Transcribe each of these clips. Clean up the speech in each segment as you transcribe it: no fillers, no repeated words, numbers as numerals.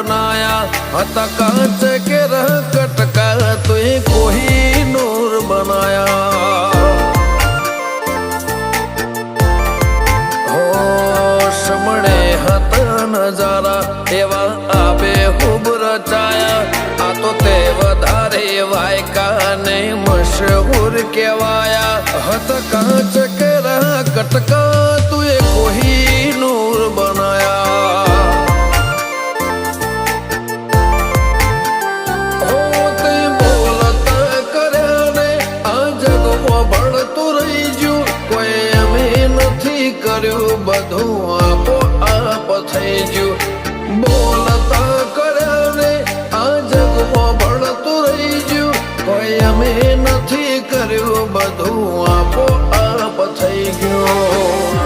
बनाया हता कांच के रह कटका तुए कोहिनूर बनाया हो समणे हता नजारा एवा आबे खूब रचाया आ तो ते वधारे वायका ने मशहूर केवाया हता कांच के रह कटका तुए कोहिनूर बनाया બધું આપો આપ થઈ ગયું બોલતા કર્યા રે આ જગમાં ભળતું રહી ગયું કોઈ અમે નથી કર્યું બધું આપો આપ થઈ ગયું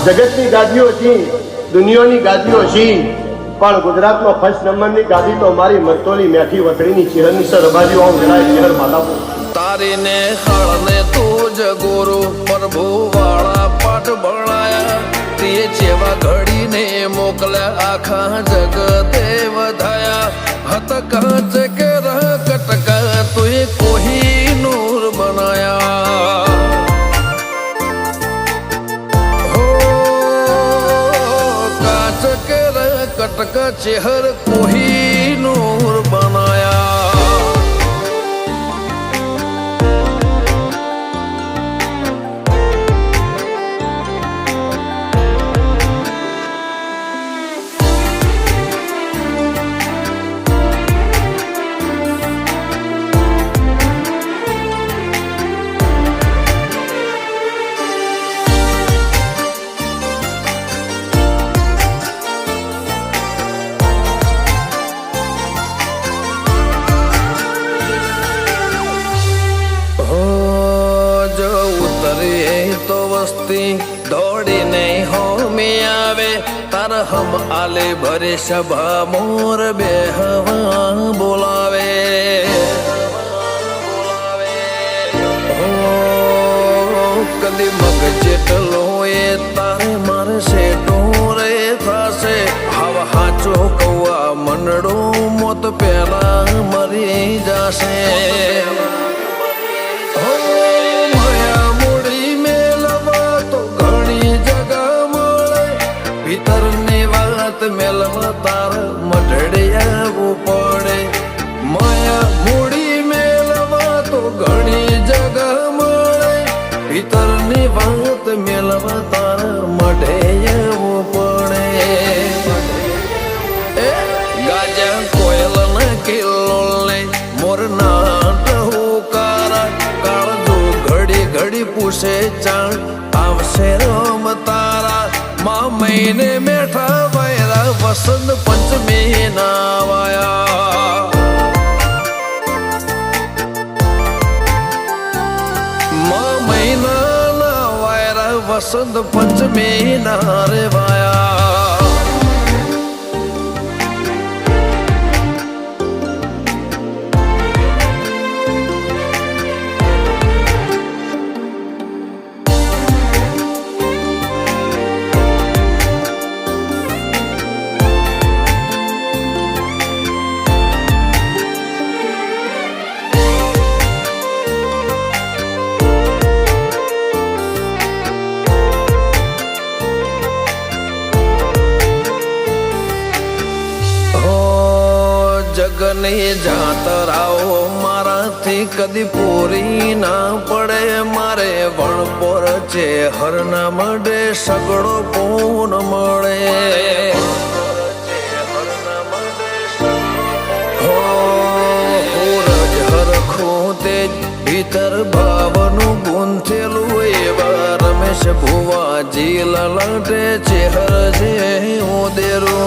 જગતની ગાદીઓ છી દુનિયાની ગાદીઓ છી પણ ગુજરાતમાં ફર્સ્ટ નંબરની ગાદી તો મારી મરતોલી મેઠી વતડીની ચહેરની સર રબાજીઓ આમ જણાય ચહેર માતાપુર तारी ने हल ने तुझ गुरु प्रभु वाला पाठ बनाया ते जेवा घड़ी ने मोकल्या आखा जगते वधाया हत कांच के रह कटका तुए कोहिनूर बनाया हो कांच के रह कटका चेहर कोहिनूर बनाया तो वस्ती दौड़ी नहीं हो में आवे तार हम आले भरे सभा मोर बेहवा बोलावे हो कदी मग जेटलो ये तारे मारे से टोरे थासे हवा हाचो कौआ मनडो मोत पेला मरी जासे मेलवा तार मढड़िया पड़े माया मूड़ी मेलवा तो घनी जगह मळे भीतर बात मेलवा तार मढड़िया पड़े गाजा कोयल न किल्लोले मोर नाट हुकारा काळ जो घड़ी घड़ी पूछे चाण आवशे राम तारा माँ महीने मेठा वैरा वसंत पंचमी नावाया माँ महीना ना वैरा वसंत पंचमी नारे वाया जगने जातराओ मारा थी कदी पूरी ना पड़े मारे वणपोर चे हर ना मडे सगड़ो पून मळे हो रज हर खूते भीतर भावनु गुंथेलु एवा रमेश भुवाजी ललाटे चेहर जे उदेरो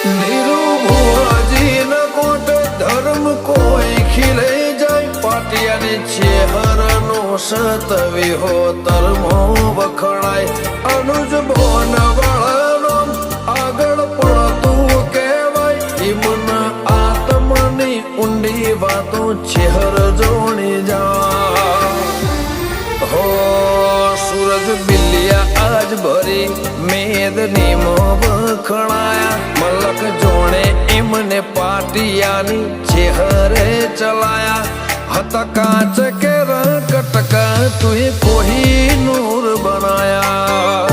नीरू भुवाजी न कोट धर्म कोई खिले जाय पाटिया ने चेहर नो सतवी हो तरमो वखणाय अनुज भोन वाळानो આગળ પડતું કહેવાય ઈમન આત્મની ઊંડી વાતો ચહેર જોણી जा हो सूरज बिलिया आज भरी मेद સિનેમ વખણાયા મલક જોણે એમને પાટિયાની ચેહરે ચલાયા હતા કાચ કે રકટકા તુએ કોહી નૂર બનાયા